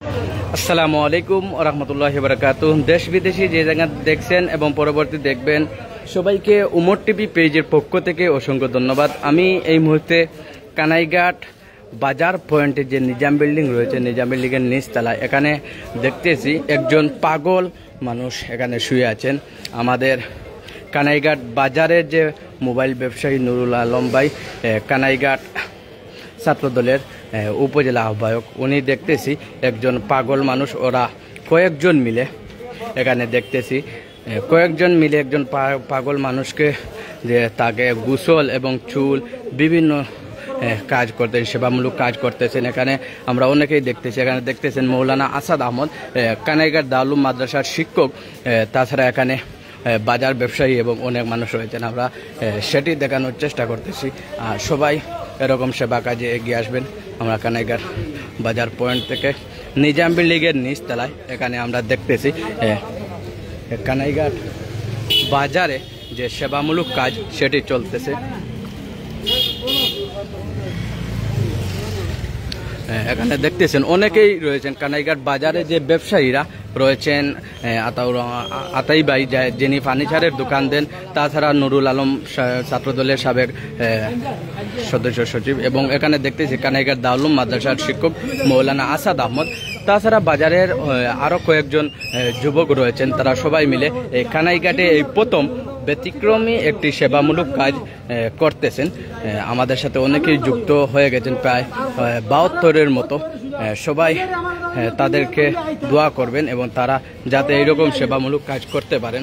আসসালামু আলাইকুম ওয়া রাহমাতুল্লাহি ওয়া বারাকাতুহু। দেশ বিদেশি যে জায়গা দেখছেন এবং পরবর্তী দেখবেন সবাইকে উমর টিভি পেজের পক্ষ থেকে অসংখ্য ধন্যবাদ। আমি এই মুহূর্তে কানাইঘাট বাজার পয়েন্টে যে নিজাম বিল্ডিং রয়েছে, নিজাম বিল্ডিংয়ের নিচতলায় এখানে দেখতেছি একজন পাগল মানুষ এখানে শুয়ে আছেন। আমাদের কানাইঘাট বাজারের যে মোবাইল ব্যবসায়ী নুরুল আলম ভাই, কানাইঘাট ছাত্রদলের উপজেলা আহ্বায়ক, উনি দেখতেছি একজন পাগল মানুষ। ওরা কয়েকজন মিলে এখানে দেখতেছি কয়েকজন মিলে একজন পাগল মানুষকে যে তাকে গোসল এবং চুল বিভিন্ন কাজ করতেন, সেবামূলক কাজ করতেছেন। এখানে আমরা অনেকেই দেখতেছি। এখানে দেখতেছেন মৌলানা আসাদ আহমদ, কানাইঘাট দারুল মাদ্রাসার শিক্ষক। তাছাড়া এখানে বাজার ব্যবসায়ী এবং অনেক মানুষ রয়েছেন। আমরা সেটি দেখানোর চেষ্টা করতেছি। আর সবাই এরকম সেবা কাজে এগিয়ে আসবেন। আমরা কানাইঘাট বাজার পয়েন্ট থেকে নিজাম বিল্ডিংয়ের নিচতলায় এখানে আমরা দেখতেছি কানাইঘাট বাজারে যে সেবামূলক কাজ সেটি চলতেছে। এখানে দেখতেছেন অনেকেই রয়েছেন। কানাইঘাট বাজারে যে ব্যবসায়ীরা রয়েছেন, আতাই ভাই যিনি ফার্নিচারের দোকান দেন, তাছাড়া নুরুল আলম ছাত্রদলের সাবেক সদস্য সচিব, এবং এখানে দেখতেছি কানাইঘাট দারুল মাদ্রাসার শিক্ষক মৌলানা আসাদ আহমদ। তাছাড়া বাজারের আরও কয়েকজন যুবক রয়েছেন। তারা সবাই মিলে এই কানাইঘাটে এই প্রথম ব্যতিক্রমী একটি সেবামূলক কাজ করতেছেন। আমাদের সাথে অনেকেই যুক্ত হয়ে গেছেন, প্রায় 72-এর মতো। সবাই তাদেরকে দোয়া করবেন এবং তারা যাতে এইরকম সেবামূলক কাজ করতে পারেন।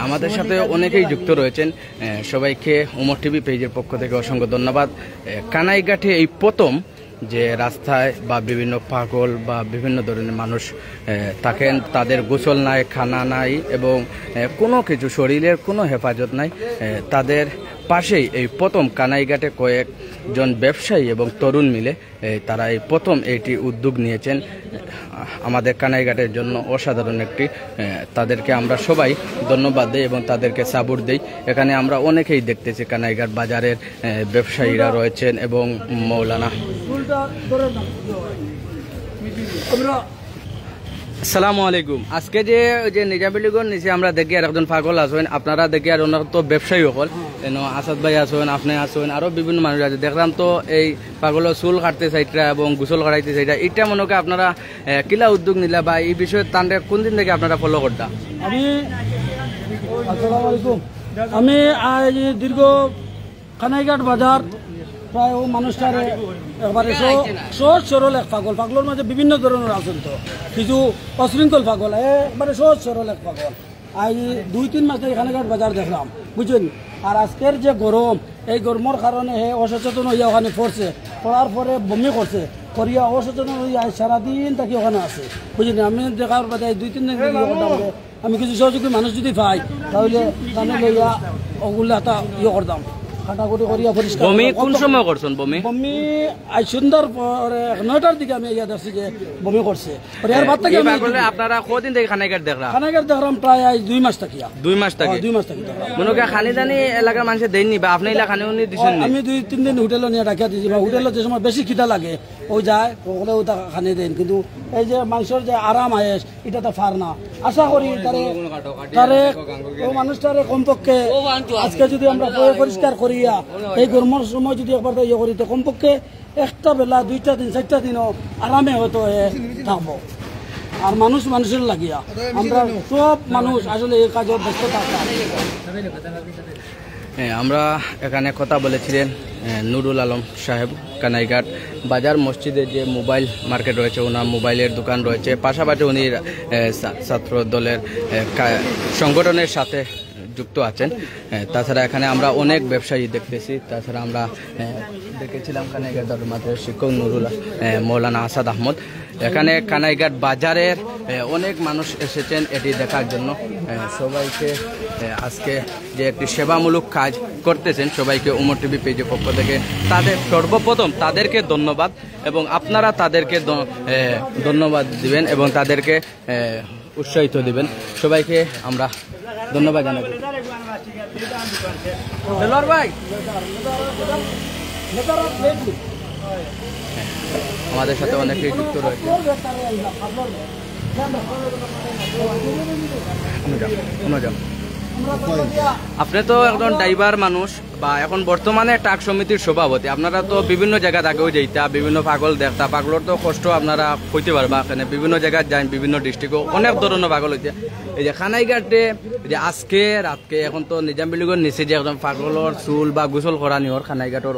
আমাদের সাথে অনেকেই যুক্ত রয়েছেন। সবাইকে উমর টিভি পেজের পক্ষ থেকে অসংখ্য ধন্যবাদ। কানাইঘাটে এই প্রথম যে রাস্তায় বা বিভিন্ন পাগল বা বিভিন্ন ধরনের মানুষ থাকেন, তাদের গোসল নাই, খানা নাই এবং কোনো কিছু শরীরের কোনো হেফাজত নাই, তাদের পাশেই এই প্রথম কানাইঘাটে কয়েকজন ব্যবসায়ী এবং তরুণ মিলে তারা এই প্রথম এইটি উদ্যোগ নিয়েছেন। আমাদের কানাইঘাটের জন্য অসাধারণ একটি, তাদেরকে আমরা সবাই ধন্যবাদ দিই এবং তাদেরকে সাপোর্ট দিই। এখানে আমরা অনেকেই দেখতেছি কানাইঘাট বাজারের ব্যবসায়ীরা রয়েছেন এবং মৌলানা। আসসালামু আলাইকুম। আজকে যে নিজাম বিল্ডিংয়ের নিচে আমরা দেখি আর একজন পাগল আছেন, আপনারা দেখি আর অন্য তো ব্যবসায়ী হল, আসাদ ভাই আছেন, আপনি আছেন, আরো বিভিন্ন মানুষ আছে। দেখলাম তো এই পাগলের চুল কাটতে চাইটা এবং গোসল করাইতে চাইটা, এটা মনে হয় আপনারা কিলা উদ্যোগ নিলা বা এই বিষয়ে তান্ডে কোন দিন থেকে আপনারা ফলো করতা? আমি আজ দীর্ঘ কানাইঘাট বাজার প্রায় ও মানুষটার একবারে সহজ সরল এক পাগল, পাগলের মাঝে বিভিন্ন ধরনের আছেন। তো কিছু অশৃঙ্খল পাগল, একবারে সহজ সরল এক পাগল। আজ 2-3 মাস থেকে কানাইঘাট বাজার দেখলাম, বুঝছেন। আর আজকের যে গরম, এই গরমের কারণে অসচেতন হইয়া ওখানে পড়ছে, পড়ার পরে বমি করছে, করিয়া অসচেতন হইয়া সারাদিন তাকে ওখানে আছে, বুঝলেন। আমি দেখার বাদে 2-3 দিন আমি কিছু সহযোগী মানুষ যদি পাই তাহলে কানে লইয়া ওগুলো একটা করতাম, কাটাকুটি করিয়া পরিষ্কার। বমি কোন সময় করছেন? বমি আজ সুন্দর 9টার দিকে আমি ইয়া দেখছি যে বমি করছে। আপনারা কদিন থেকে কানাইঘাট দেখলাম? কানাইঘাট দেখলাম প্রায় আজ 2 মাস থাকিয়া। 2 মাস থেকে? 2 মাস থেকে। মনে হয় খানি দানি এলাকার মানুষের দেননি বা আপনি এলাকা খানি দিচ্ছেন? আমি 2-3 দিন হোটেলে নিয়ে রাখিয়া দিয়েছি, বা হোটেলে যে সময় বেশি খিদা লাগে ওই যায়, ওগুলোও তা খানি দেন। কিন্তু এই যে মানুষের যে আরাম আয়েস, এটা তো ফার না। আশা করি তারে ও মানুষটারে কমপক্ষে আজকে যদি আমরা পরিষ্কার করিয়া এই গরমের সময় যদি একবার ইয়ে করি, তো কমপক্ষে একটা বেলা 2টা দিন 4টা দিনও আরামে হয়তো থাকবো। আর মানুষের লাগিয়া আমরা সব মানুষ আসলে এই কাজের ব্যস্ত থাকতাম। আমরা এখানে কথা বলেছিলেন নুরুল আলম সাহেব, কানাইঘাট বাজার মসজিদে যে মোবাইল মার্কেট রয়েছে, ওনার মোবাইলের দোকান রয়েছে, পাশাপাশি উনি ছাত্র দলের সংগঠনের সাথে যুক্ত আছেন। তাছাড়া এখানে আমরা অনেক ব্যবসায়ী দেখতেছি। তাছাড়া আমরা দেখেছিলাম কানাইঘাট দারুল মাদ্রাসার শিক্ষক নুরুল মৌলানা আসাদ আহমদ। এখানে কানাইঘাট বাজারের অনেক মানুষ এসেছেন এটি দেখার জন্য। সবাইকে আজকে যে একটি সেবামূলক কাজ করতেছেন, সবাইকে উমর টিভি পেজের পক্ষ থেকে তাদের সর্বপ্রথম তাদেরকে ধন্যবাদ, এবং আপনারা তাদেরকে ধন্যবাদ দিবেন এবং তাদেরকে উৎসাহিত দিবেন। সবাইকে আমরা ধন্যবাদ জানাই। ভাই আমাদের সাথে অনেকেই যুক্ত রয়েছে। আপনি তো একজন ড্রাইভার মানুষ, বা এখন বর্তমানে ট্রাক সমিতির সভাপতি, আপনারা তো বিভিন্ন জায়গা আগেও যাইতা, বিভিন্ন পাগল দেখতা, পাগলের তো কষ্ট আপনারা হইতে পারবা। এখানে বিভিন্ন জায়গায় যান, বিভিন্ন ডিস্ট্রিক্টও অনেক ধরনের পাগল হইতে। এই যে খানাইঘাটে যে আজকে রাতকে এখন তো নিজাম বিল্ডিংয়ের নিচে যে একজন পাগলের চুল বা গোসল করা নিহর খানাইঘাটর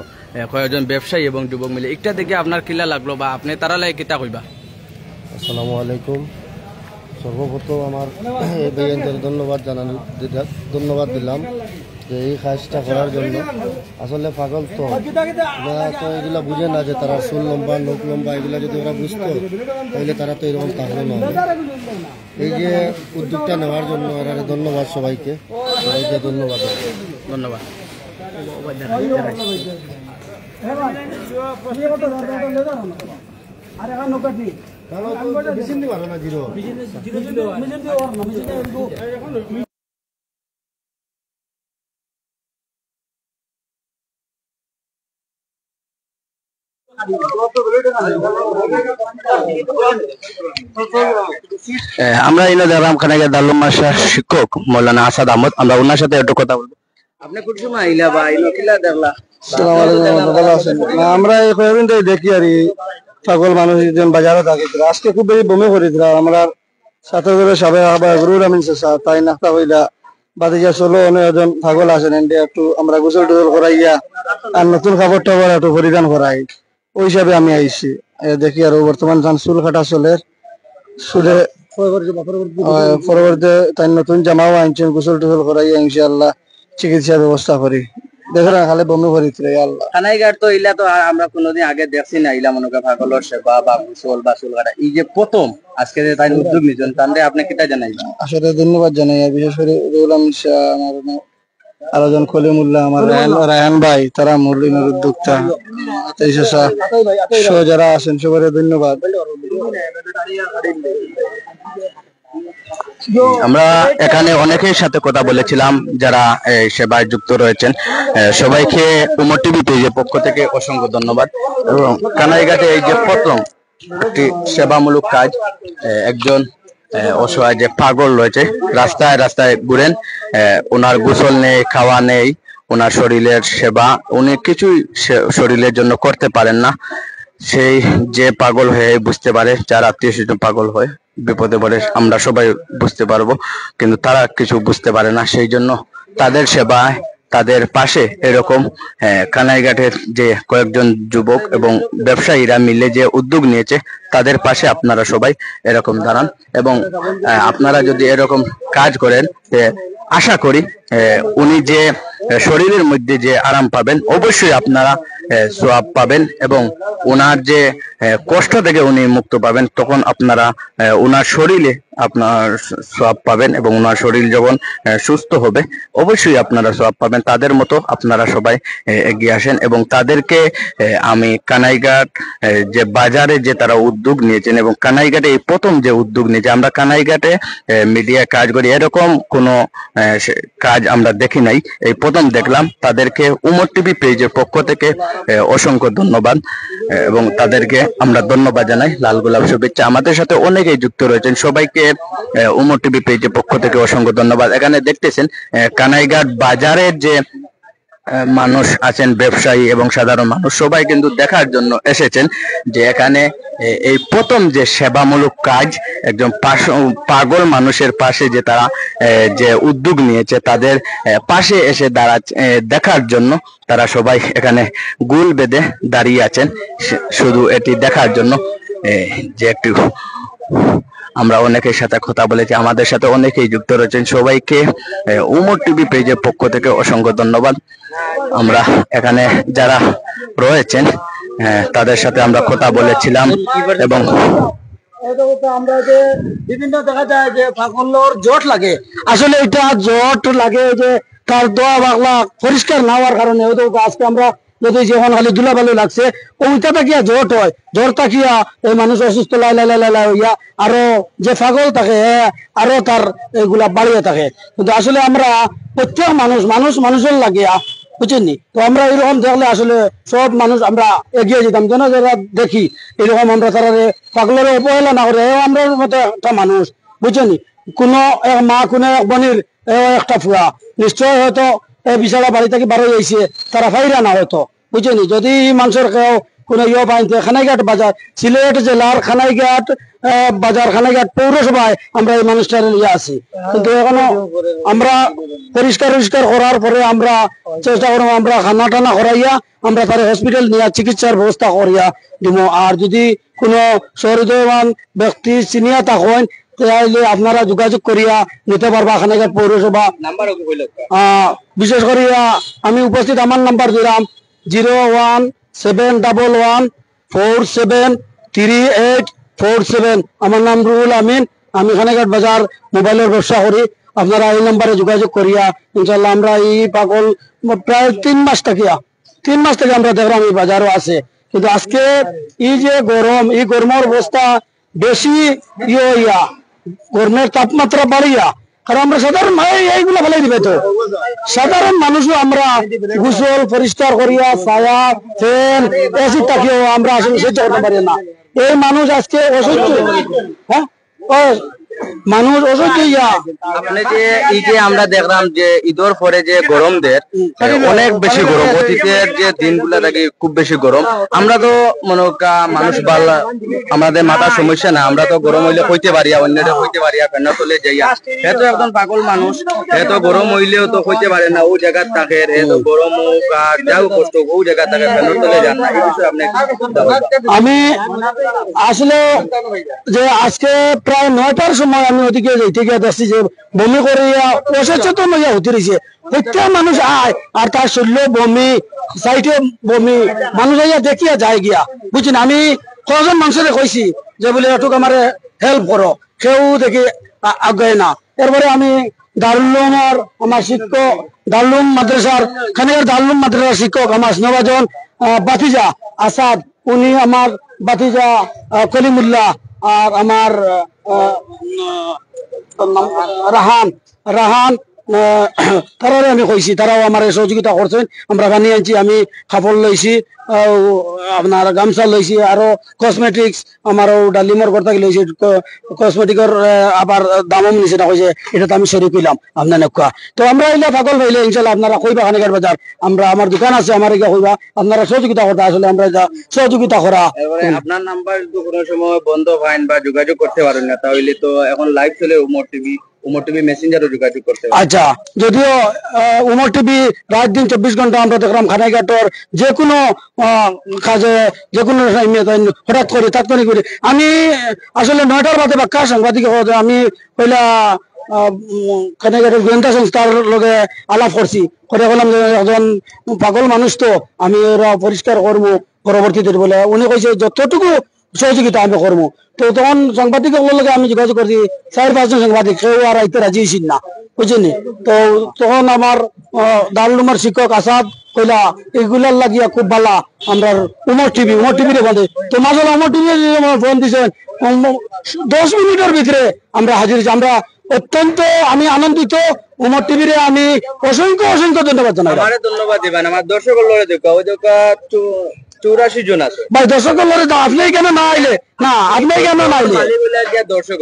কয়েকজন ব্যবসায়ী এবং যুবক মিলে, একটা দেখে আপনার কিলা লাগলো বা আপনি তারা লাগে কিতা কইবা? আসসালামু আলাইকুম। সর্বপ্রথম আমার এই ভাইয়াদের ধন্যবাদ দিলাম যে এই কাজটা করার জন্য। আসলে পাগল তো ওরা তো এগুলা বুঝে না যে তারা চুল লম্বা, নখ লম্বা, এগুলা যদি ওরা বুঝতো তাহলে তারা তো এরকম থাকলো না। এই যে উদ্যোগটা নেওয়ার জন্য এরা ধন্যবাদ সবাইকে ধন্যবাদ। ধন্যবাদ। আমরা এনে দেখলাম খানাইঘাট দারুল মাদ্রাসার শিক্ষক মৌলানা আসাদ আহমদ। আমরা ওনার সাথে একটু কথা বলবো। আপনি কোন সময় আইলা বা আইলো কিলা দেখলা? আমরা এই কয়েকদিন ধরে দেখি আর পাগল মানুষ বাজারে থাকে, আজকে খুব বেশি বমি করেছিল। আমরা সাথে করে সবাই আবার গরুর আমি তাই নাস্তা হইলা বাদিজা চলো অনেকজন পাগল আছেন, একটু আমরা গোসল টোসল করাইয়া আর নতুন খাবার টাবার একটু পরিধান করাই, ওই হিসাবে আমি আইছি। দেখি আর বর্তমান চুল কাটা চলে চুলে পরবর্তী তাই নতুন জামাও আনছেন, গোসল টোসল করাইয়া ইনশাআল্লাহ চিকিৎসার ব্যবস্থা করি। দেখো না খালি বমি করি আল্লাহ। খানাইঘাট তো ইলা তো আমরা কোনোদিন আগে দেখছি না, ইলা মনে করেন পাগলের সেবা বা গোসল বা চুল কাটা, এই যে প্রথম আজকে যে তাই উদ্যোগ নিয়েছেন, তাহলে আপনি কিটা জানাইবেন? আসলে ধন্যবাদ জানাই, বিশেষ করে রুহুল শাহ, আমার আরেকজন খলিমুল্লাহ, আমার রায়হান ভাই, তারা মূল্যের উদ্যোক্তা, যারা আছেন সবাই ধন্যবাদ। আমরা এখানে অনেকের সাথে কথা বলেছিলাম যারা সেবায় যুক্ত রয়েছেন, সবাইকে উমর টিভি পেজের পক্ষ থেকে অসংখ্য ধন্যবাদ। এবং কানাইঘাটে এই যে প্রথম একটি সেবামূলক কাজ, একজন অসহায় যে পাগল রয়েছে রাস্তায় রাস্তায় ঘুরেন, ওনার গোসল নেই, খাওয়া নেই, ওনার শরীরের সেবা উনি কিছুই শরীরের জন্য করতে পারেন না। সেই যে পাগল হয়ে বুঝতে পারে, যার আত্মীয় স্বজন পাগল হয় বিপদে পড়ে, আমরা সবাই বুঝতে পারবো, কিন্তু তারা কিছু বুঝতে পারে না। সেই জন্য তাদের সেবায়, তাদের পাশে এরকম কানাইঘাটের যে কয়েকজন যুবক এবং ব্যবসায়ীরা মিলে যে উদ্যোগ নিয়েছে, তাদের পাশে আপনারা সবাই এরকম দাঁড়ান। এবং আপনারা যদি এরকম কাজ করেন, আশা করি উনি যে শরীরের মধ্যে যে আরাম পাবেন, অবশ্যই আপনারা সওয়াব পাবেন, এবং ওনার যে কষ্ট থেকে উনি মুক্ত পাবেন, তখন আপনারা ওনার শরীরে আপনার সওয়াব পাবেন, এবং ওনার শরীর যখন সুস্থ হবে অবশ্যই আপনারা সওয়াব পাবেন। তাদের মতো আপনারা সবাই এগিয়ে আসেন, এবং তাদেরকে আমি কানাইঘাট যে বাজারে যে তারা উদ্যোগ নিয়েছেন, এবং কানাইঘাটে এই প্রথম যে উদ্যোগ নিয়েছে, আমরা কানাইঘাটে মিডিয়া কাজ করি, এরকম কোনো কাজ আমরা দেখি নাই, এই প্রথম দেখলাম। তাদেরকে উমর টিভি পেজের পক্ষ থেকে অসংখ্য ধন্যবাদ, এবং তাদেরকে আমরা ধন্যবাদ জানাই, লাল গোলাপ শুভেচ্ছা। আমাদের সাথে অনেকেই যুক্ত রয়েছেন, সবাইকে উমর টিভি পেজের পক্ষ থেকে অসংখ্য ধন্যবাদ। এখানে দেখতেছেন কানাইঘাট বাজারের যে মানুষ আছেন, ব্যবসায়ী এবং সাধারণ মানুষ, সবাই কিন্তু দেখার জন্য এসেছেন যে এখানে এই প্রথম যে সেবামূলক কাজ, একজন পাগল মানুষের পাশে যে তারা যে উদ্যোগ নিয়েছে, তাদের পাশে এসে দেখার জন্য তারা সবাই এখানে গোল বেঁধে দাঁড়িয়ে আছেন, শুধু এটি দেখার জন্য। যে একটু আমরা অনেকের সাথে কথা বলেছি, আমাদের সাথে অনেকেই যুক্ত রয়েছেন, সবাইকে উমর টিভি পেজের পক্ষ থেকে অসংখ্য ধন্যবাদ। আমরা এখানে যারা রয়েছেন তাদের সাথে আমরা কথা বলেছিলাম, এবং আমরা যে বিভিন্ন দেখা যায় যে পাগলের জট লাগে, আসলে এটা জট লাগে যে তার দোয়া বাগলা পরিষ্কার না হওয়ার কারণে। হয়তো আজকে আমরা যদি যখন খালি ধুলাবালু লাগছে ওইটা তাকিয়া জট হয়, জ্বর তাকিয়া এই মানুষ অসুস্থ লাই লাই লাই লাই হইয়া আরো যে পাগল থাকে আরো তার এগুলা বাড়িয়ে থাকে। কিন্তু আসলে আমরা প্রত্যেক মানুষের লাগিয়া, বুঝছেন। তো আমরা এরকম দেখলে আসলে সব মানুষ আমরা এগিয়ে যেতাম, যেন যারা দেখি এরকম আমরা তারা পাগলের অবহেলা না করে আমরা মতো একটা মানুষ, বুঝছেন। কোনো এক মা কোনো এক বোনের একটা ফুয়া নিশ্চয় হয়তো বিছানা বাড়ি থেকে বারো যাইছে, তারা ফাইরা না হয়তো, বুঝছেন। যদি মানুষের কেউ কোনো পাইতে খানাইঘাট বাজার, সিলেট জেলার খানাইঘাট বাজার, খানাইঘাট পৌরসভায় আমরা এই মানুষটার ইয়ে আছি। কিন্তু এখনো আমরা পরিষ্কার করার পরে আমরা চেষ্টা করবো আমরা খানা টানা করাইয়া আমরা তার হসপিটাল নিয়ে চিকিৎসার ব্যবস্থা করিয়া দিব। আর যদি কোনো সহৃদয়বান ব্যক্তি চিনিয়া থাকেন তাহলে আপনারা যোগাযোগ করিয়া নিতে পারবা খানাইঘাট পৌরসভা। বিশেষ করিয়া আমি উপস্থিত, আমার নাম্বার দিলাম 01711473847। আমার নাম রুহুল আমিন, আমি খানাইঘাট বাজার মোবাইলের ব্যবসা করি। আপনারা এই নাম্বারে যোগাযোগ করিয়া ইনশাল্লাহ আমরা এই পাগল প্রায় 3 মাস থেকে আমরা দেখলাম এই বাজারও আছে। কিন্তু আজকে এই যে গরম, এই গরমের অবস্থা বেশি ইয়া গরমের তাপমাত্রা বাড়িয়া, কারণ আমরা সাধারণ এইগুলা ফেলাই দিবে তো সাধারণ মানুষও আমরা গোসল পরিষ্কার করিয়া ছায়া ফ্যান এসি থাকিও আমরা আসলে সহ্য করতে পারি না। এই মানুষ আজকে অসহ্য, হ্যাঁ মানুষ অসহ্য ইয়া। আপনি যে এই যে আমরা দেখলাম যে ঈদের পরে যে গরম দের অনেক বেশি গরম, অতীতের যে দিনগুলা থাকে খুব বেশি গরম। আমরা তো মনে মানুষ ভালো, আমাদের মাথার সমস্যা না, আমরা তো গরম হইলে কইতে পারি, অন্যরা কইতে পারি ফ্যানের তলে যাইয়া। এ তো একদম পাগল মানুষ, এ তো গরম হইলেও তো কইতে পারে না, ও জায়গা থাকে এ তো গরম হোক আর যাও কষ্ট হোক ও জায়গা থাকে ফ্যানের তলে যান না। এই বিষয়ে আপনি আমি আসলে যে আজকে প্রায় 9টার সময় আমি ওদিকে যাইতে গিয়ে দেখছি যে বমি করিয়া অসচেতন হইয়া হতে রয়েছে। প্রত্যেক মানুষ আয় আর তার শরীরে বমি, সাইডে বমি, মানুষ আইয়া দেখিয়া যায় গিয়া, বুঝছেন। আমি কজন মানুষের কইছি যে বলে একটু আমার হেল্প করো, কেউ দেখি আগে না। এরপরে আমি দারুলুমের আমার শিক্ষক, দারুলুম মাদ্রাসার খানিকার দারুলুম মাদ্রাসার শিক্ষক আমার স্নেহভাজন বাতিজা আসাদ, উনি আমার বাতিজা কলিমুল্লাহ, আর আমার রাহান তারাও আমি কইছি, তারাও আমার সহযোগিতা করছেন। আমরা বানিয়ে আনছি, আমি কাপড় লইছি, আপনার গামছা লইছি, আরো কসমেটিক্স আমারও ডালিমর করতে লইছি, কসমেটিকের আবার দামও নিচে না কইছে, এটা তো আমি সরি কইলাম আপনার নেকুয়া। তো আমরা এলে পাগল হইলে ইনশাল্লাহ আপনারা কইবা খানিকার বাজার, আমরা আমার দোকান আছে, আমার এগিয়ে কইবা আপনারা সহযোগিতা করতে, আসলে আমরা সহযোগিতা করা। আপনার নাম্বার যদি কোনো সময় বন্ধ হয় বা যোগাযোগ করতে পারেন না, তাহলে তো এখন লাইভ চলে উমর টিভি মেসেঞ্জারও যোগাযোগ করতে পারেন। আচ্ছা, যদিও উমর টিভি রাত দিন 24 ঘন্টা আমরা দেখলাম খানাইঘাটর যে কোনো কাজে যে কোনো হঠাৎ করে তাৎক্ষণিক করে। আমি আসলে 9টার বাদে বাক্কা সাংবাদিক আমি পয়লা খানাইঘাটের গোয়েন্দা সংস্থার লগে আলাপ করছি, করে বললাম যে একজন পাগল মানুষ তো আমি ওরা পরিষ্কার করবো পরবর্তীতে বলে। উনি কইছে যতটুকু সহযোগিতা আমি করবো। তো তখন সাংবাদিকের লগে আমি যোগাযোগ করছি, 4-5 জন সাংবাদিক, কেউ আর আইতে রাজি হয়েছিল না, বুঝছেন। তো তখন আমার দারুলুমের শিক্ষক আসাদ কইলা এগুলার লাগিয়া খুব ভালো আমরা উমর টিভিরে বন্ধে। তো মাঝে উমর টিভি ফোন দিয়েছেন, 10 মিনিটের ভিতরে আমরা হাজির হয়েছি। আমরা অত্যন্ত আমি আনন্দিত, উমর টিভিরে আমি অসংখ্য ধন্যবাদ জানাই। ধন্যবাদ দিবেন আমার দর্শক লড়ে দেখা 84 জন আছে ভাই। দর্শক লড়ে তো আপনি কেন না আইলে? না আপনি কেন না আইলে? দর্শক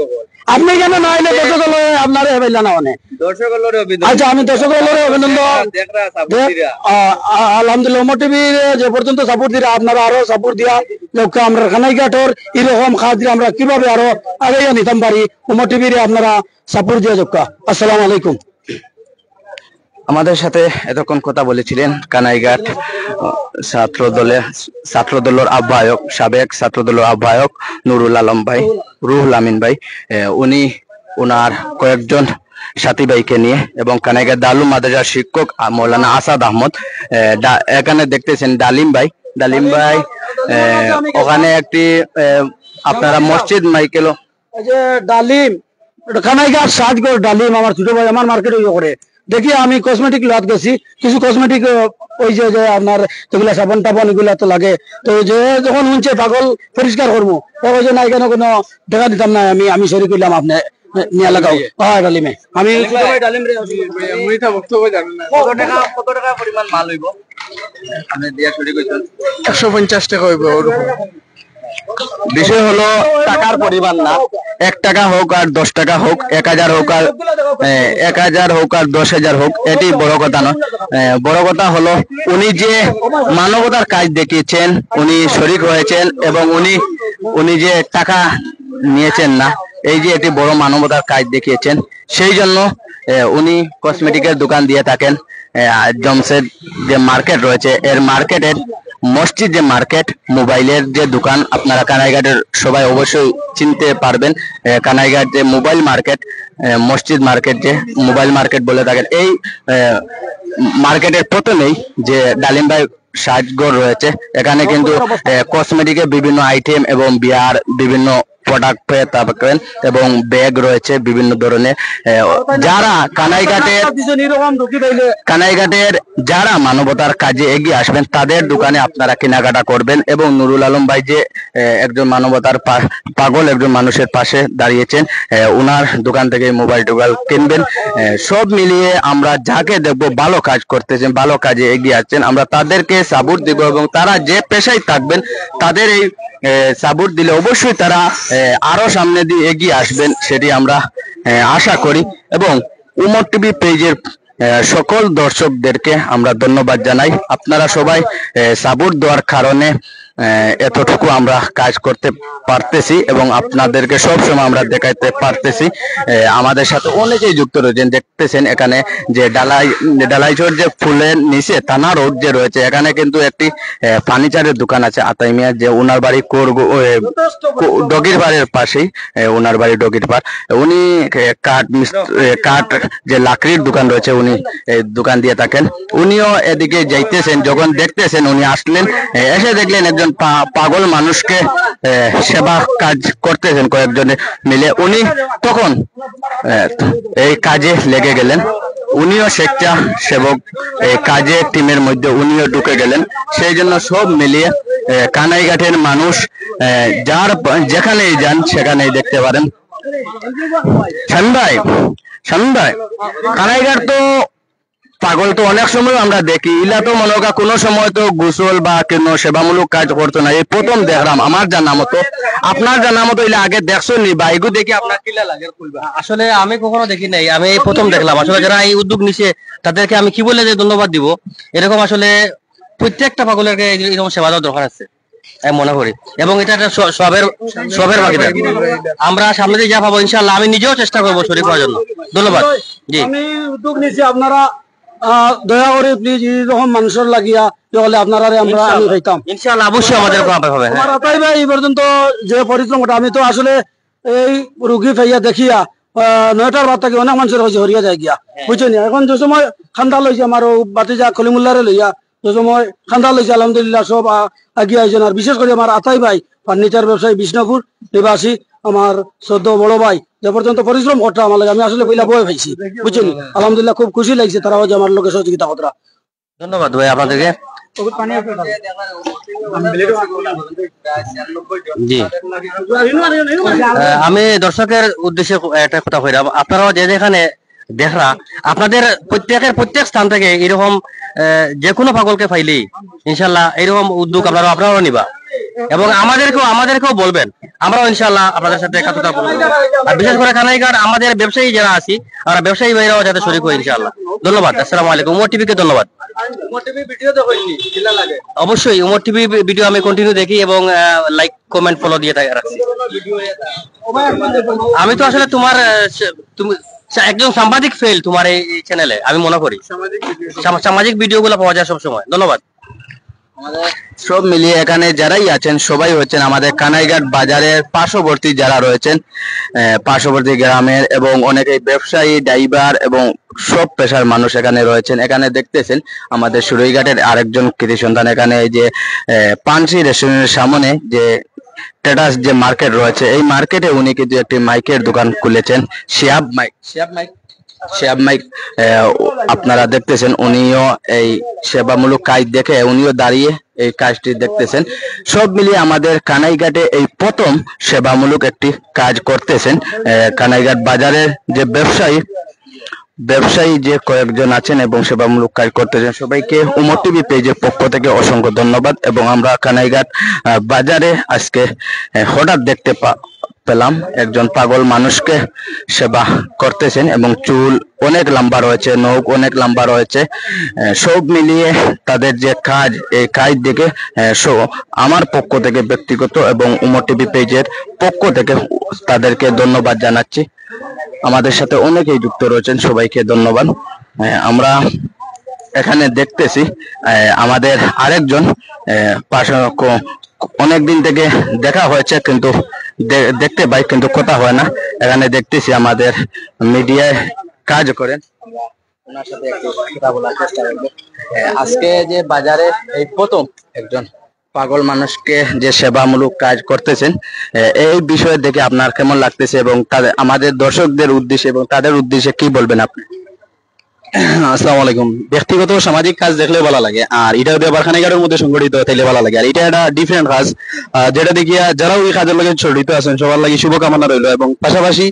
আপনি কেন না আইলে? দর্শক লড়ে আপনার এবাইলা না মানে দর্শক লড়ে অভিনন্দন। আচ্ছা, আমি দর্শক লড়ে অভিনন্দন। আলহামদুলিল্লাহ উমর টিভির যে পর্যন্ত সাপোর্ট দিরা, আপনারা আরো সাপোর্ট দিয়া লোককে আমরা খানাইঘাটর এরকম কাজ দিয়ে আমরা কিভাবে আরো আগে নিতাম পারি, উমর টিভির আপনারা সাপোর্ট দিয়া যোগ্য। আসসালামু আলাইকুম। আমাদের সাথে এতক্ষণ কথা বলেছিলেন কানাইঘাট ছাত্রদলের আহ্বায়ক, সাবেক ছাত্রদলের আহ্বায়ক নুরুল আলম ভাই, রুহুল আমিন ভাই। উনি ওনার কয়েকজন সাথী ভাইকে নিয়ে এবং কানাইঘাট দারুল মাদ্রাসার শিক্ষক মৌলানা আসাদ আহমদ, এখানে দেখতেছেন ডালিম ভাই ওখানে একটি আপনারা মসজিদ মাইকেলও এই যে ডালিম কানাইঘাট সাজগড় ডালিম আমার ছোট ভাই আমার মার্কেট করে দেখি আমি কসমেটিক লত গেছি কিছু কসমেটিক ওই যে যে আপনার যেগুলা সাবান টাবান এগুলা তো লাগে তো যে যখন শুনছে পাগল পরিষ্কার করবো ওই যে নাই কেন কোনো দেখা দিতাম না আমি সরি করলাম আপনি নিয়ে লাগাও হ্যাঁ ডালিমে আমি কত টাকা পরিমাণ মাল হইব আপনি দিয়া শুরু করছেন 150 টাকা হইব। বিষয় হলো টাকার পরিমাণ না, 1 টাকা হোক আর 10 টাকা হোক, 1000 হোক আর 1000 হোক আর 10,000 হোক, এটি বড় কথা নয়। বড় কথা হলো উনি যে মানবতার কাজ দেখিয়েছেন, উনি শরীক হয়েছেন এবং উনি যে টাকা নিয়েছেন না, এই যে এটি বড় মানবতার কাজ দেখিয়েছেন। সেই জন্য উনি কসমেটিকের দোকান দিয়ে থাকেন। জমশেদ যে মার্কেট রয়েছে এর মার্কেটের মসজিদ যে মার্কেট, মোবাইলের যে দোকান, আপনারা কানাইঘাটের সবাই অবশ্যই চিনতে পারবেন। কানাইঘাট যে মোবাইল মার্কেট, মসজিদ মার্কেট যে মোবাইল মার্কেট বলে থাকেন। এই মার্কেটের প্রথমেই যে ডালিম ভাই সাজগড় রয়েছে, এখানে কিন্তু কসমেটিকের বিভিন্ন আইটেম এবং বিয়ার বিভিন্ন প্রোডাক্ট পেয়ে থাকবেন এবং ব্যাগ রয়েছে বিভিন্ন ধরনের। যারা কানাইঘাটের যারা মানবতার কাজে এগিয়ে আসবেন তাদের দোকানে আপনারা কেনাকাটা করবেন। এবং নুরুল আলম ভাই যে একজন মানবতার পাগল একজন মানুষের পাশে দাঁড়িয়েছেন, ওনার দোকান থেকে মোবাইল টোবাইল কিনবেন। সব মিলিয়ে আমরা যাকে দেখবো ভালো কাজ করতেছেন, ভালো কাজে এগিয়ে আসছেন, আমরা তাদেরকে সাপোর্ট দিব এবং তারা যে পেশায় থাকবেন তাদের এই সাপোর্ট দিলে অবশ্যই তারা আরো সামনে দিয়ে এগিয়ে আসবেন, সেটি আমরা আশা করি। এবং উমর টিভি পেজের সকল দর্শকদেরকে আমরা ধন্যবাদ জানাই। আপনারা সবাই সাপোর্ট দেওয়ার কারণে এতটুকু আমরা কাজ করতে পারতেছি এবং আপনাদেরকে সবসময় আমরা দেখাইতে পারতেছি। আমাদের সাথে অনেকেই যুক্ত রয়েছেন, দেখতেছেন এখানে যে ডালাইচর যে ফুলের নিচে থানা রোড যে রয়েছে, এখানে কিন্তু একটি ফার্নিচারের দোকান আছে আতাইমিয়া, যে ওনার বাড়ি ডগির পাড়ের পাশেই ওনার বাড়ি ডগির পাড়। উনি কাঠ যে লাকড়ির দোকান রয়েছে উনি দোকান দিয়ে থাকেন। উনিও এদিকে যাইতেছেন, যখন দেখতেছেন উনি আসলেন, এসে দেখলেন একজন পাগল মানুষকে সেবা কাজ করতেছেন কয়েকজনে মিলে। উনি তখন এই কাজে লেগে গেলেন, উনিও স্বেচ্ছাসেবক এই কাজে টিমের মধ্যে উনিও ঢুকে গেলেন। সেই জন্য সব মিলিয়ে কানাইঘাটের মানুষ যার যেখানেই যান সেখানেই দেখতে পারেন। শামীম ভাই, কানাইঘাট তো পাগল তো অনেক সময় আমরা দেখি, ইলা তো মনে হয় কোনো সময় তো গোসল বা কোনো সেবামূলক কাজ করতো না, এই প্রথম দেখলাম। আমার জানা মতো, আপনার জানা মতো ইলা আগে দেখছো নি বা এগু দেখি আপনার কিলা লাগে? আসলে আমি কখনো দেখি নাই, আমি এই প্রথম দেখলাম। আসলে যারা এই উদ্যোগ নিছে তাদেরকে আমি কি বলে যে ধন্যবাদ দিব। এরকম আসলে প্রত্যেকটা পাগলের এরকম সেবা দেওয়ার দরকার আছে আমি মনে করি, এবং এটা একটা সবের ভাগিদার। আমরা সামনে দিয়ে যা পাবো ইনশাআল্লাহ আমি নিজেও চেষ্টা করবো শরীর করার জন্য। ধন্যবাদ। জি, আমি উদ্যোগ নিয়েছি, আপনারা দয়া করে প্লিজ এরকম মানুষের লাগিয়া তাহলে আপনারা আমরা আমি খাইতাম ইনশাআল্লাহ, অবশ্যই আমাদের হবে। আমার আতাই ভাই এই পর্যন্ত যে পরিশ্রমটা, আমি তো আসলে এই রুগী ফাইয়া দেখিয়া 9টার বাদ থেকে অনেক মানুষের হয়েছে হরিয়া যায় গিয়া, বুঝছেন। এখন যে সময় খান্দা লইছে আমার বাতিজা খলিমুল্লারে লইয়া, যে সময় খান্দা লইছে আলহামদুলিল্লাহ সব আগিয়ে আইছেন। আর বিশেষ করে আমার আতাই ভাই ফার্নিচার ব্যবসায়ী বিষ্ণুপুর নিবাসী, আমার সদ্য বড় ভাই যে পর্যন্ত পরিশ্রম করতে আমার লাগে, আমি আসলে পয়লা বয়ে পাইছি, বুঝছেন। আলহামদুলিল্লাহ খুব খুশি লাগছে তারাও যে আমার লোকের সহযোগিতা করা। ধন্যবাদ ভাই আপনাদেরকে। জি, আমি দর্শকের উদ্দেশ্যে একটা কথা কইলাম, আপনারাও যে যেখানে দেখরা আপনাদের প্রত্যেক স্থান থেকে এরকম যে কোনো পাগলকে পাইলেই ইনশাল্লাহ এরকম উদ্যোগ আপনারাও নিবা এবং আমাদেরকেও বলবেন, আমরাও ইনশাল্লাহ আপনাদের সাথে একাত্মতা করব। আর বিশেষ করে কানাইঘাট আমাদের ব্যবসায়ী যারা আছি, আমরা ব্যবসায়ী ভাইরাও যাতে শরীক হই ইনশাল্লাহ। ধন্যবাদ। আসসালামু আলাইকুম। উমর টিভিকে ধন্যবাদ। অবশ্যই উমর টিভি ভিডিও আমি কন্টিনিউ দেখি এবং লাইক কমেন্ট ফলো দিয়ে রাখছি। আমি তো আসলে তুমি একজন সাংবাদিক ফেল তোমার এই চ্যানেলে, আমি মনে করি সামাজিক ভিডিও গুলো পাওয়া যায় সবসময়। ধন্যবাদ। সব মিলিয়ে এখানে যারাই আছেন সবাই হচ্ছেন আমাদের কানাইঘাট বাজারের পার্শ্ববর্তী যারা রয়েছেন, পার্শ্ববর্তী গ্রামের, এবং অনেকেই ব্যবসায়ী, ড্রাইভার এবং সব পেশার মানুষ এখানে রয়েছেন। এখানে দেখতেছেন আমাদের সুরইঘাটের আরেকজন কৃতি সন্তান, এখানে এই যে পানসি রেস্টুরেন্টের সামনে যে টেটাস যে মার্কেট রয়েছে এই মার্কেটে উনি কিন্তু একটি মাইকের দোকান খুলেছেন, শেয়াব মাইক আপনারা দেখতেছেন। উনিও এই সেবামূলক কাজ দেখে উনিও দাঁড়িয়ে এই কাজটি দেখতেছেন। সব মিলিয়ে আমাদের কানাইঘাটে এই প্রথম সেবামূলক একটি কাজ করতেছেন। কানাইঘাট বাজারের যে ব্যবসায়ী যে কয়েকজন আছেন এবং সেবামূলক কাজ করতেছেন, সবাইকে উমর টিভি পেজের পক্ষ থেকে অসংখ্য ধন্যবাদ। এবং আমরা কানাইঘাট বাজারে আজকে হঠাৎ দেখতে পেলাম একজন পাগল মানুষকে সেবা করতেছেন এবং চুল অনেক লম্বা রয়েছে, নখ অনেক লম্বা রয়েছে। সব মিলিয়ে তাদের যে কাজ, এই কাজ দেখে আমার পক্ষ থেকে ব্যক্তিগত এবং উমর টিভি পেজের পক্ষ থেকে তাদেরকে ধন্যবাদ জানাচ্ছি। আমাদের সাথে অনেকেই যুক্ত রয়েছেন, সবাইকে ধন্যবাদ। আমরা এখানে দেখতেছি আমাদের আরেকজন অনেকদিন থেকে দেখা হয়েছে কিন্তু দেখতে পাই কিন্তু কথা হয় না। এখানে দেখতেছি আমাদের মিডিয়ায় কাজ করেন, ওনার সাথে একটু কথা বলার চেষ্টা করব। আজকে যে বাজারে এই প্রথম একজন পাগল মানুষকে যে সেবামূলক কাজ করতেছেন, এই বিষয়ে দেখে আপনার কেমন লাগতেছে এবং আমাদের দর্শকদের উদ্দেশ্যে এবং তাদের উদ্দেশ্যে কি বলবেন আপনি? আসসালামু আলাইকুম। ব্যক্তিগত সামাজিক কাজ দেখলে ভালো লাগে, আর এটা যদি আবার কানাইঘাটের মধ্যে সংগঠিত তাইলে ভালো লাগে। আর এটা একটা ডিফারেন্ট কাজ, যেটা দেখিয়া যারা ওই কাজের লগে জড়িত আছেন সবার লাগে শুভকামনা রইল। এবং পাশাপাশি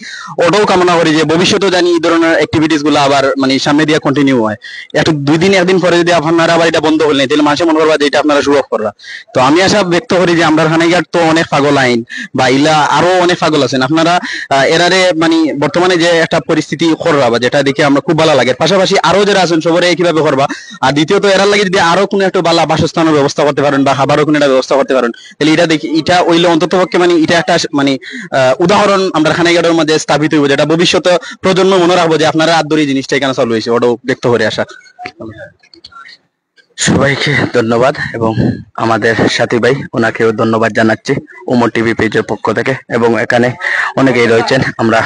ওটাও কামনা করি যে ভবিষ্যতে জানি এই ধরনের অ্যাক্টিভিটিস গুলো আবার মানে সামনে দিয়ে কন্টিনিউ হয়। একটু 2 দিন 1 দিন পরে যদি আপনারা আবার এটা বন্ধ করলেন তাহলে মানুষের মনে করবা যে এটা আপনারা শুরু করবা। তো আমি আশা ব্যক্ত করি যে আমরা কানাইঘাট তো অনেক পাগল আইন বা ইলা আরো অনেক পাগল আছেন, আপনারা এরারে মানে বর্তমানে যে একটা পরিস্থিতি করবা বা যেটা দেখে আমরা খুব ভালো লাগে। পাশাপাশি আরো যারা আছেন সবাই কিভাবে করবা। আর দ্বিতীয়ত এরার লাগে যদি আরো কোনো একটা বালা বাসস্থানের ব্যবস্থা করতে পারেন বা খাবারও কোনো একটা ব্যবস্থা করতে পারেন তাহলে এটা দেখি এটা ওইলে অন্তত পক্ষে মানে এটা একটা মানে উদাহরণ আমরা কানাইঘাটের মধ্যে স্থাপিত হইব, যেটা ভবিষ্যতে প্রজন্ম মনে রাখবো যে আপনারা আদরি জিনিসটা এখানে চালু হয়েছে। ওটাও ব্যক্ত করে আসা। সবাইকে ধন্যবাদ এবং আমাদের সাথী ভাই ওনাকেও ধন্যবাদ জানাচ্ছি উমর টিভি পেজের পক্ষ থেকে। এবং এখানে অনেকেই রয়েছেন, আমরা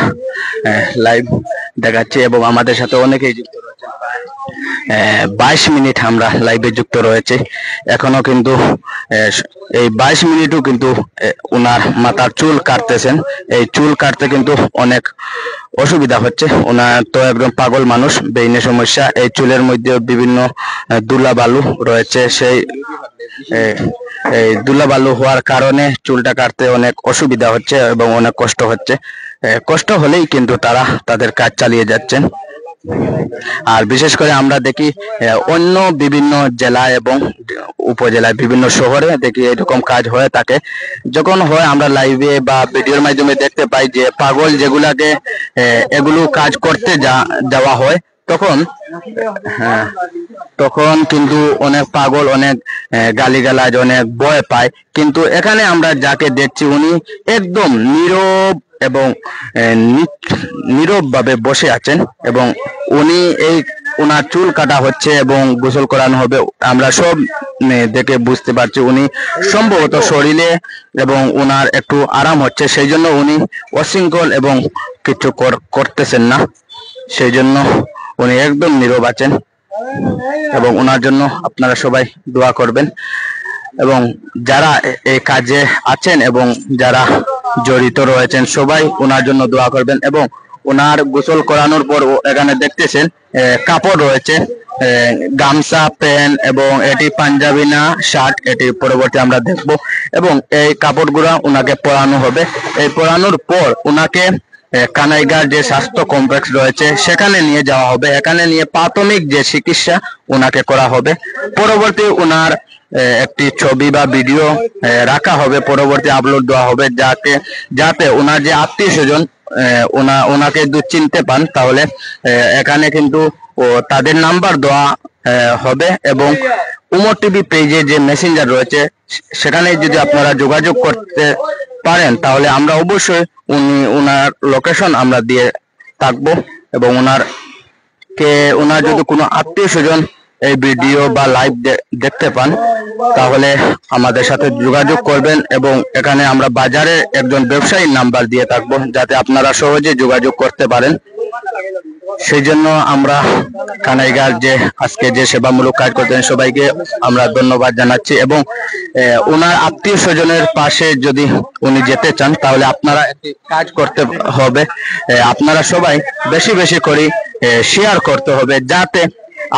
লাইভ দেখাচ্ছি এবং আমাদের সাথে অনেকেই যুক্ত রয়েছেন। 22 মিনিট আমরা লাইভে যুক্ত রয়েছে এখনো, কিন্তু এই 22 মিনিটও কিন্তু ওনার মাথার চুল কাটতেছেন। এই চুল কাটতে কিন্তু অনেক অসুবিধা হচ্ছে। ওনার তো একদম পাগল মানুষ, ব্রেইনের সমস্যা, এই চুলের মধ্যে বিভিন্ন ধুলাবালু রয়েছে। সেই এই ধুলাবালু হওয়ার কারণে চুলটা কাটতে অনেক অসুবিধা হচ্ছে এবং অনেক কষ্ট হচ্ছে। কষ্ট হলেই কিন্তু তারা তাদের কাজ চালিয়ে যাচ্ছেন। আর বিশেষ করে আমরা দেখি অন্য বিভিন্ন জেলা এবং উপজেলায় বিভিন্ন শহরে দেখি এরকম কাজ হয়ে থাকে। যখন হয় আমরা লাইভে বা ভিডিওর মাধ্যমে দেখতে পাই যে পাগল যেগুলাকে এগুলো কাজ করতে যাওয়া হয় তখন কিন্তু অনেক পাগল অনেক গালিগালাজ অনেক ভয় পায়। কিন্তু এখানে আমরা যাকে দেখছি উনি একদম নীরব এবং নীরব ভাবে বসে আছেন এবং উনি এই ওনার চুল কাটা হচ্ছে এবং গোসল করানো হবে। আমরা সব দেখে বুঝতে পারছি উনি সম্ভবত শরীরে এবং ওনার একটু আরাম হচ্ছে, সেই জন্য উনি অশৃঙ্খল এবং কিছু করতেছেন না, সেই জন্য উনি একদম নীরব আছেন। এবং ওনার জন্য আপনারা সবাই দোয়া করবেন এবং যারা এই কাজে আছেন এবং যারা জড়িত রয়েছেন সবাই ওনার জন্য দোয়া করবেন। এবং ওনার গোসল করানোর পর এখানে দেখতেছেন কাপড় রয়েছে, গামছা, প্যান্ট এবং এটি পাঞ্জাবি না শার্ট, এটি পরবর্তী আমরা দেখব। এবং এই কাপড়গুলো ওনাকে পরানো হবে। এই পরানোর পর ওনাকে কানাইঘাট যে স্বাস্থ্য কমপ্লেক্স রয়েছে সেখানে নিয়ে যাওয়া হবে। এখানে নিয়ে প্রাথমিক যে চিকিৎসা ওনাকে করা হবে। পরবর্তী ওনার একটি ছবি বা ভিডিও রাখা হবে, পরবর্তী আপলোড দেওয়া হবে যাতে ওনার যে আত্মীয় স্বজন ওনাকে যদি চিনতে পান তাহলে এখানে কিন্তু তাদের নাম্বার দেওয়া হবে। এবং উমর টিভি পেজে যে মেসেঞ্জার রয়েছে সেখানে যদি আপনারা যোগাযোগ করতে পারেন তাহলে আমরা অবশ্যই ওনার লোকেশন আমরা দিয়ে থাকবো। এবং ওনার যদি কোনো আত্মীয় স্বজন এই ভিডিও বা লাইভ দেখতে পান তাহলে আমাদের সাথে যোগাযোগ করবেন। এবং এখানে আমরা বাজারে একজন ব্যবসায়ীর নাম্বার দিয়ে থাকবো যাতে আপনারা সহজে যোগাযোগ করতে পারেন। সেই জন্য আমরা কানাইঘাট যে আজকে যে সেবামূলক কাজ করতেন সবাইকে আমরা ধন্যবাদ জানাচ্ছি। এবং ওনার আত্মীয় স্বজনের পাশে যদি উনি যেতে চান তাহলে আপনারা একটি কাজ করতে হবে, আপনারা সবাই বেশি বেশি করে শেয়ার করতে হবে, যাতে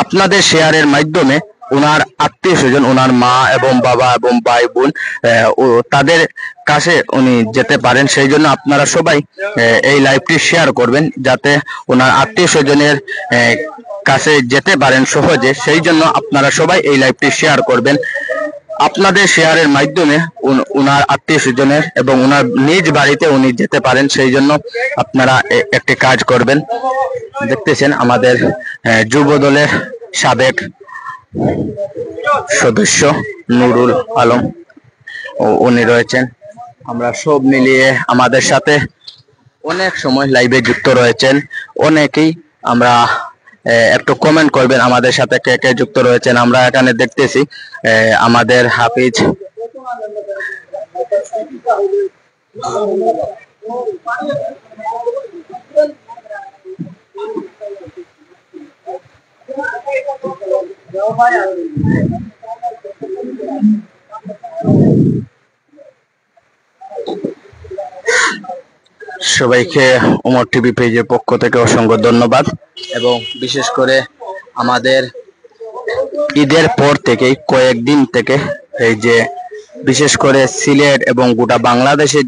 আপনাদের শেয়ারের মাধ্যমে ওনার আত্মীয় স্বজন, ওনার মা এবং বাবা এবং ভাই বোন তাদের কাছে উনি যেতে পারেন। সেই জন্য আপনারা সবাই এই লাইভটি শেয়ার করবেন, যাতে ওনার আত্মীয় স্বজনের কাছে যেতে পারেন সহজে। সেই জন্য আপনারা সবাই এই লাইভটি শেয়ার করবেন। আপনাদের শেয়ারের মাধ্যমে ওনার আত্মীয় স্বজনের এবং ওনার নিজ বাড়িতে উনি যেতে পারেন। সেই জন্য আপনারা একটি কাজ করবেন। দেখতেছেন আমাদের যুব দলের সাবেক সদস্য নুরুল আলম উনি রয়েছেন। আমরা সব মিলিয়ে আমাদের সাথে অনেক সময় লাইভে যুক্ত রয়েছেন অনেকেই। আমরা একটু কমেন্ট করবেন আমাদের সাথে কে কে যুক্ত রয়েছেন। আমরা এখানে দেখতেছি আমাদের হাফিজ সবাইকে উমর টিভি পেজের পক্ষ থেকে অসংখ্য ধন্যবাদ। এবং বিশেষ করে আমাদের ঈদের পর থেকেই কয়েকদিন থেকে এই যে বিশেষ করে সিলেট এবং গোটা বাংলাদেশে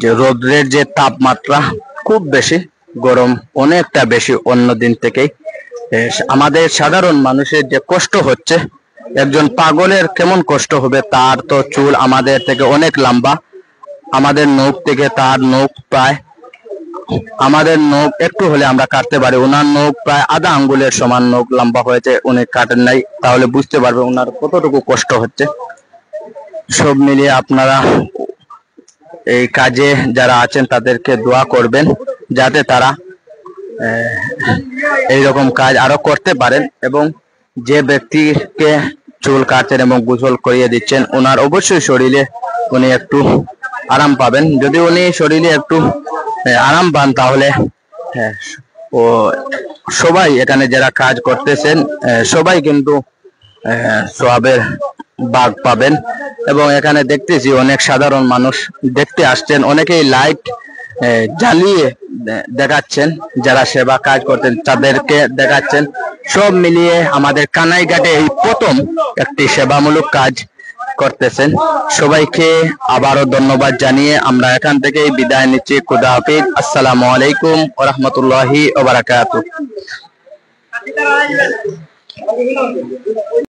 যে রোদ্রের যে তাপমাত্রা খুব বেশি, গরম অনেকটা বেশি অন্য দিন থেকেই, আমাদের সাধারণ মানুষের যে কষ্ট হচ্ছে, একজন পাগলের কেমন কষ্ট হবে। তার তো চুল আমাদের থেকে অনেক লম্বা, আমাদের নখ থেকে তার নখ প্রায়, আমাদের নখ একটু হলে আমরা কাটতে পারি, ওনার নখ প্রায় আধা আঙ্গুলের সমান নখ লম্বা হয়েছে, উনি কাটেন নাই। তাহলে বুঝতে পারবে ওনার কতটুকু কষ্ট হচ্ছে। সব মিলিয়ে আপনারা এই কাজে যারা আছেন তাদেরকে দোয়া করবেন, যাতে তারা এইরকম কাজ আরো করতে পারেন। এবং যে ব্যক্তিকে চুল কাটছেন এবং গোসল করিয়ে দিচ্ছেন, ওনার অবশ্যই শরীরে উনি একটু আরাম পাবেন। যদি উনি শরীরে একটু আরাম পান তাহলে ও সবাই এখানে যারা কাজ করতেছেন সবাই কিন্তু সওয়াবের ভাগ পাবেন। এবং এখানে দেখতেছি অনেক সাধারণ মানুষ দেখতে আসছেন, অনেকেই লাইট জ্বালিয়ে দেখাচ্ছেন, যারা সেবা কাজ করতেন তাদেরকে দেখাচ্ছেন। সব মিলিয়ে আমাদের কানাইঘাটে এই প্রথম একটি সেবামূলক কাজ করতেছেন। সবাইকে আবারও ধন্যবাদ জানিয়ে আমরা এখান থেকে বিদায় নিচ্ছি। খুদা হাফিজ। আসসালামু আলাইকুম ওয়া রাহমাতুল্লাহি ওয়া বারাকাতুহু।